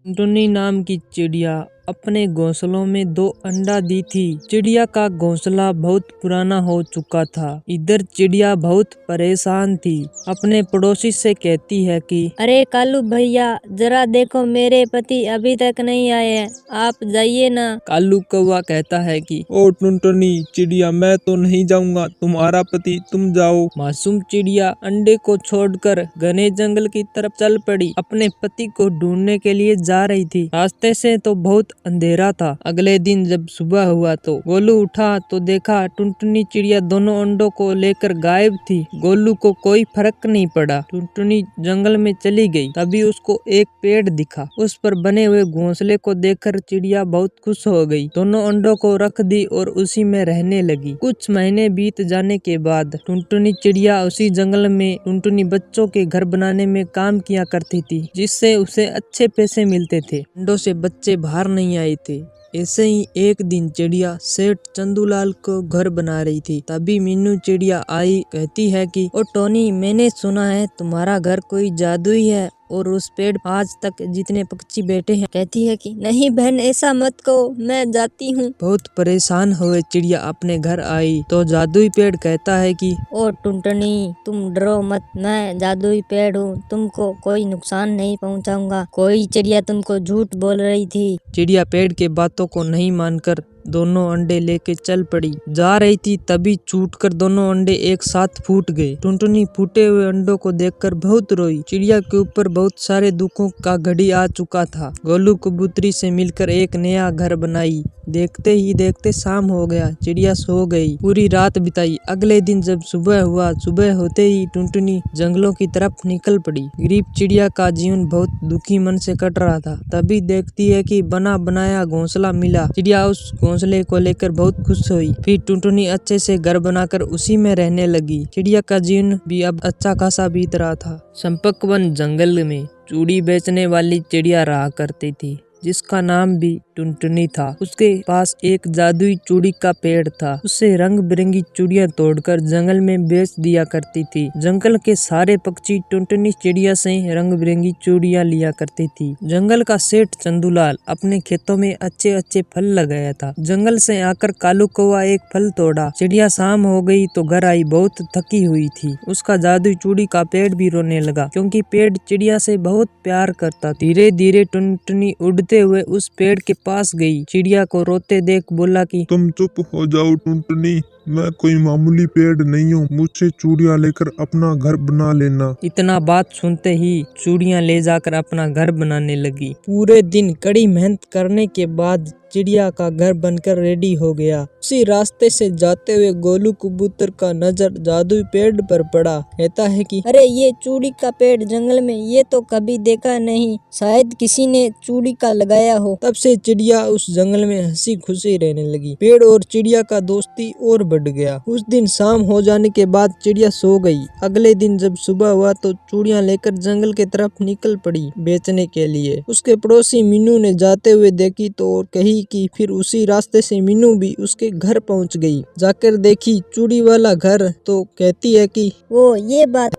टुनटुनी नाम की चिड़िया अपने घोंसलों में 2 अंडा दी थी। चिड़िया का घोंसला बहुत पुराना हो चुका था। इधर चिड़िया बहुत परेशान थी। अपने पड़ोसी से कहती है कि अरे कालू भैया, जरा देखो मेरे पति अभी तक नहीं आए हैं, आप जाइए ना। कालू कौवा कहता है कि ओ टुनटुनी चिड़िया, मैं तो नहीं जाऊंगा, तुम्हारा पति तुम जाओ। मासूम चिड़िया अंडे को छोड़कर घने जंगल की तरफ चल पड़ी। अपने पति को ढूंढने के लिए जा रही थी। रास्ते से तो बहुत अंधेरा था। अगले दिन जब सुबह हुआ तो गोलू उठा तो देखा टुनटुनी चिड़िया दोनों अंडों को लेकर गायब थी। गोलू को कोई फर्क नहीं पड़ा। टुनटुनी जंगल में चली गई। तभी उसको एक पेड़ दिखा। उस पर बने हुए घोंसले को देखकर चिड़िया बहुत खुश हो गई। दोनों अंडों को रख दी और उसी में रहने लगी। कुछ महीने बीत जाने के बाद टुनटुनी चिड़िया उसी जंगल में टुनटुनी बच्चों के घर बनाने में काम किया करती थी, जिससे उसे अच्छे पैसे मिलते थे। अंडों से बच्चे बाहर नहीं आए थे। ऐसे ही एक दिन चिड़िया सेठ चंदूलाल को घर बना रही थी। तभी मीनू चिड़िया आई। कहती है कि ओ टोनी, मैंने सुना है तुम्हारा घर कोई जादुई है और उस पेड़ आज तक जितने पक्षी बैठे हैं। कहती है कि नहीं बहन, ऐसा मत कहो, मैं जाती हूँ। बहुत परेशान हुए चिड़िया अपने घर आई तो जादुई पेड़ कहता है कि ओ टुनटुनी, तुम डरो मत, मैं जादुई पेड़ हूँ, तुमको कोई नुकसान नहीं पहुँचाऊंगा। कोई चिड़िया तुमको झूठ बोल रही थी। चिड़िया पेड़ के बातों को नहीं मानकर दोनों अंडे लेके चल पड़ी। जा रही थी तभी छूटकर दोनों अंडे एक साथ फूट गए। टुनटुनी फूटे हुए अंडों को देखकर बहुत रोई। चिड़िया के ऊपर बहुत सारे दुखों का घड़ी आ चुका था। गोलू कबूतरी से मिलकर एक नया घर बनाई। देखते ही देखते शाम हो गया। चिड़िया सो गई। पूरी रात बिताई। अगले दिन जब सुबह हुआ, सुबह होते ही टुनटुनी जंगलों की तरफ निकल पड़ी। गरीब चिड़िया का जीवन बहुत दुखी मन से कट रहा था। तभी देखती है कि बना बनाया घोंसला मिला। चिड़िया उस घोंसले को लेकर बहुत खुश हुई। फिर टुनटुनी अच्छे से घर बनाकर उसी में रहने लगी। चिड़िया का जीवन भी अब अच्छा खासा बीत रहा था। चंपकवन जंगल में चूड़ी बेचने वाली चिड़िया रहा करती थी, जिसका नाम भी टुनटुनी था। उसके पास एक जादुई चूड़ी का पेड़ था। उससे रंग बिरंगी चूड़ियां तोड़कर जंगल में बेच दिया करती थी। जंगल के सारे पक्षी टुनटुनी चिड़िया से रंग बिरंगी चूड़ियां लिया करती थी। जंगल का सेठ चंदूलाल अपने खेतों में अच्छे अच्छे फल लगाया था। जंगल से आकर कालू कौवा एक फल तोड़ा। चिड़िया शाम हो गई तो घर आई, बहुत थकी हुई थी। उसका जादुई चूड़ी का पेड़ भी रोने लगा, क्योंकि पेड़ चिड़िया से बहुत प्यार करता। धीरे धीरे टुनटुनी उड़ते हुए उस पेड़ के पास गई। चिड़िया को रोते देख बोला कि तुम चुप हो जाओ टुनटुनी, मैं कोई मामूली पेड़ नहीं हूँ, मुझसे चूड़ियाँ लेकर अपना घर बना लेना। इतना बात सुनते ही चूड़ियां ले जाकर अपना घर बनाने लगी। पूरे दिन कड़ी मेहनत करने के बाद चिड़िया का घर बनकर रेडी हो गया। उसी रास्ते से जाते हुए गोलू कबूतर का नजर जादुई पेड़ पर पड़ा। कहता है कि अरे ये चूड़ी का पेड़ जंगल में, ये तो कभी देखा नहीं, शायद किसी ने चूड़ी का लगाया हो। तब से चिड़िया उस जंगल में हंसी खुशी रहने लगी। पेड़ और चिड़िया का दोस्ती और बढ़ गया। उस दिन शाम हो जाने के बाद चिड़िया सो गई। अगले दिन जब सुबह हुआ तो चूड़ियां लेकर जंगल के तरफ निकल पड़ी बेचने के लिए। उसके पड़ोसी मीनू ने जाते हुए देखी तो कही कि फिर उसी रास्ते से मीनू भी उसके घर पहुंच गई। जाकर देखी चूड़ी वाला घर तो कहती है कि वो ये बात